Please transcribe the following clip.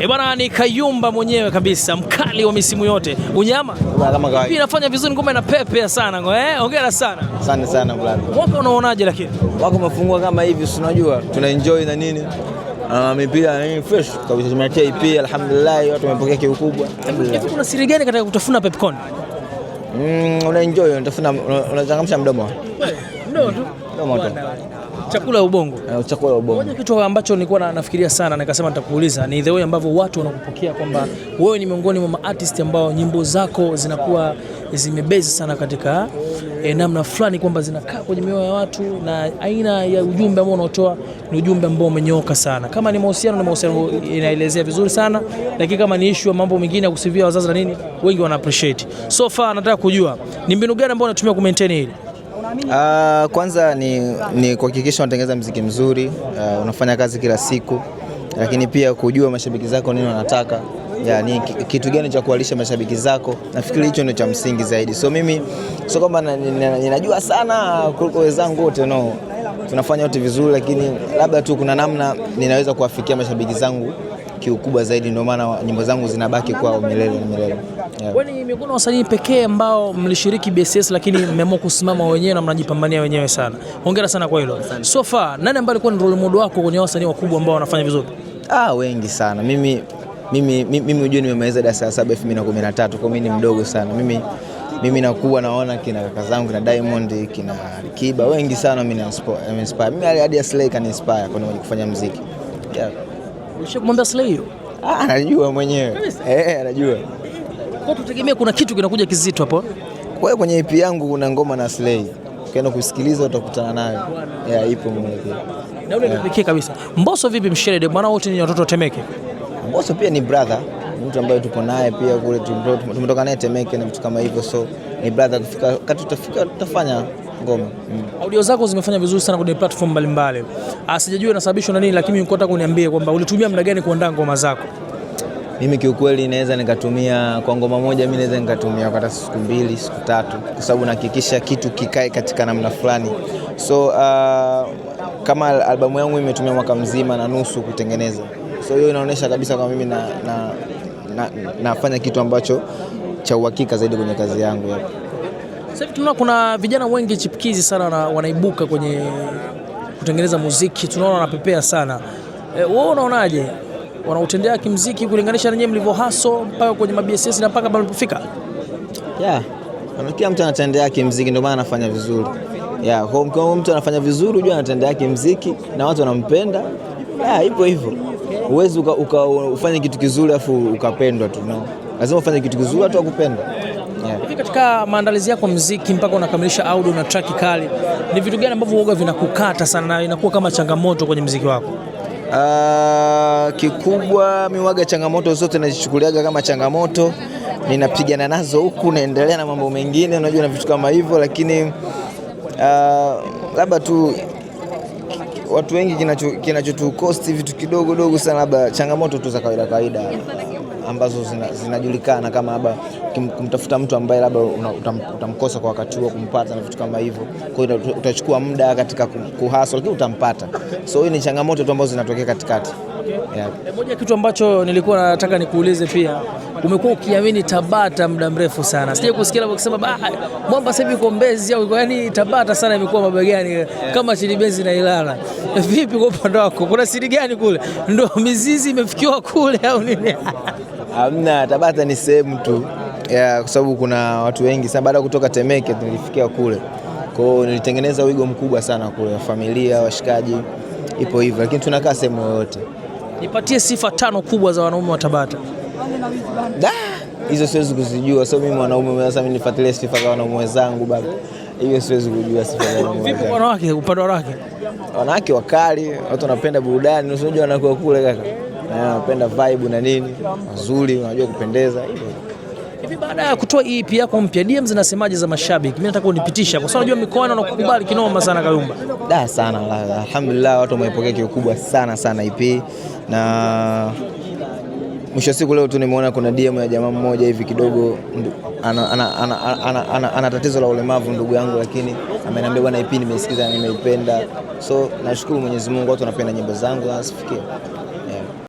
Bwana ni Kayumba mwenyewe kabisa, mkali wa misimu yote. Unyama? Kama kawaida. Pia inafanya vizuri, ngoma inapepea sana. Hongera sana. Asante sana brother. Mwaka unaonaje lakini? Mwaka umefungua kama hivi, si unajua tuna enjoy na nini? Mipira ni fresh kabisa, tumeacha EP alhamdulillah, watu wamepokea kiukubwa. Hivi kuna siri gani katika kutafuna popcorn? Una enjoy, unatafuna, unachangamsha mdomo. Ndio tu. Mdomo tu. Chakula ubongo. Chakula ubongo. Moja kitu ambacho nilikuwa nafikiria sana nikasema nitakuuliza ni the way ambavyo watu wanakupokea kwamba wewe ni miongoni mwa artist ambao nyimbo zako zinakuwa zimebase sana katika namna fulani kwamba zinakaa kwenye mioyo ya watu na aina ya ujumbe ambao unaotoa ni ujumbe ambao umenyooka sana. Kama ni mahusiano inaelezea vizuri sana, lakini kama ni issue mambo mengine ya kusivia wazazi na nini, wengi wana appreciate. So far nataka kujua ni mbinu gani ambayo unatumia ku maintain hili? Kwanza ni kuhakikisha unatengeneza muziki mzuri, unafanya kazi kila siku, lakini pia kujua mashabiki zako nini wanataka, ni kitu gani cha kuwalisha mashabiki zako. Nafikiri hicho ndio cha msingi zaidi. So mimi sio kwamba ninajua sana kuliko wenzangu wote, no. Tunafanya wote vizuri, lakini labda tu kuna namna ninaweza kuwafikia mashabiki zangu kiukubwa zaidi, ndio maana nyimbo zangu zinabaki kwao milele na milele. Wewe ni miongoni mwa wasanii pekee ambao mlishiriki BSS lakini mmeamua kusimama wenyewe na mnajipambania wenyewe sana. Hongera sana kwa hilo. So far, nani ambaye alikuwa ni role model wako kwenye wasanii wakubwa ambao wanafanya vizuri? Wengi sana. Mimi unajua nimemaliza darasa la 7 2013, kwa mimi ni mdogo sana. Mimi nakuwa naona kina kaka zangu kina Diamond, kina Kiba, wengi sana mimi inspire. Mimi hadi Slay kan inspire kwa nini kufanya muziki. Ulishakumwambia Slay hiyo? Anajua mwenyewe. Anajua. Kwa tutegemea kuna kitu kinakuja kizito hapo. Kwa kwenye EP yangu kuna ngoma na Slay. Ukienda kusikiliza utakutana nayo. Ipo mwenyewe. Na ule ni pekee kabisa. Mbosso vipi msherede? Maana wote ni watoto wa Temeke. Mbosso pia ni brother, mtu ambaye tupo naye pia kule, tumetoka naye Temeke na vitu kama hivyo, so ni brother. Kati tutafika tutafanya ngoma. Audio zako zimefanya vizuri sana kwenye platform mbalimbali. Sijajua inasababishwa na nini, lakini niko nataka uniambie kwamba ulitumia muda gani kuandaa ngoma zako? Mimi kiukweli naweza nikatumia kwa ngoma moja, mimi naweza nikatumia hata siku 2 siku 3, kwa sababu nahakikisha kitu kikae katika namna fulani. So kama albamu yangu imetumia mwaka mzima na nusu kutengeneza, so hiyo inaonyesha kabisa kwa mimi nafanya kitu ambacho cha uhakika zaidi kwenye kazi yangu. Sasa hivi tunaona kuna vijana wengi chipukizi sana wanaibuka kwenye kutengeneza muziki, tunaona wanapepea sana. Wewe unaonaje? Wanautendea kimuziki kulinganisha na nyinyi mlivyo haso mpaka kwenye mabss na mpaka mlipofika? Kila mtu anatendea kimuziki, ndio maana anafanya vizuri. Kwa mtu anafanya vizuri, unajua anatendea kimuziki na watu wanampenda. Ipo hivyo. Uwezi ufanye kitu kizuri afu ukapendwa tu, no. Lazima ufanye kitu kizuri watu wakupenda. Hivi katika maandalizi yako muziki mpaka unakamilisha audio na track kali, ni vitu gani ambavyo huwa vinakukata sana na inakuwa kama changamoto kwenye muziki wako? Kikubwa miwaga changamoto zote nazichukuliaga kama changamoto, ninapigana nazo huku, naendelea na mambo mengine, unajua na vitu kama hivyo, lakini labda tu watu wengi kinachotukosti vitu kidogo dogo sana, labda changamoto tu za kawaida ambazo zinajulikana, kama labda kumtafuta mtu ambaye labda utamkosa kwa wakati huo kumpata na vitu kama hivyo. Kwa hiyo utachukua muda katika kuhustle, lakini utampata. So hii ni changamoto tu ambazo zinatokea katikati. Moja kitu ambacho nilikuwa nataka nikuulize pia, umekuwa ukiamini Tabata muda mrefu sana. Sije kusikia ukisema Mwamba sasa hivi uko Mbezi au yani Tabata sana imekuwa mabegani kama Chilibezi na Ilala. Vipi kwa upande wako? Kuna siri gani kule? Ndio mizizi imefikiwa kule au nini? Hamna, Tabata ni sehemu tu. Kwa sababu kuna watu wengi sana, baada ya kutoka Temeke nilifikia kule. Kwa hiyo nilitengeneza wigo mkubwa sana kule, familia, washikaji, ipo hivyo, lakini tunakaa sehemu yote. Nipatie sifa 5 kubwa za wanaume wa Tabata. Hizo siwezi kuzijua. So mimi mwanaume, sasa mimi nifuatilie sifa za wanaume wenzangu baba. Hiyo siwezi kujua sifa za wanaume. Vipi wanawake, upande wa wanawake? Wanawake wakali, watu wanapenda burudani, unajua wanakuwa kule kaka. Wanapenda vibe na nini, nzuri, unajua kupendeza hivyo. Hivi baada ya kutoa EP yako mpya, DM zinasemaje za mashabiki? Mimi nataka unipitisha kwa sababu unajua mikoani wanakukubali kinoma sana Kayumba. Sana, alhamdulillah, watu wamepokea kikubwa sana EP, na mwisho siku leo tu nimeona kuna DM ya jamaa mmoja hivi kidogo ana tatizo la ulemavu ndugu yangu, lakini ameniambia bwana EP nimesikiza na nimeipenda. So nashukuru Mwenyezi Mungu, watu wanapenda nyimbo zangu, asifikie.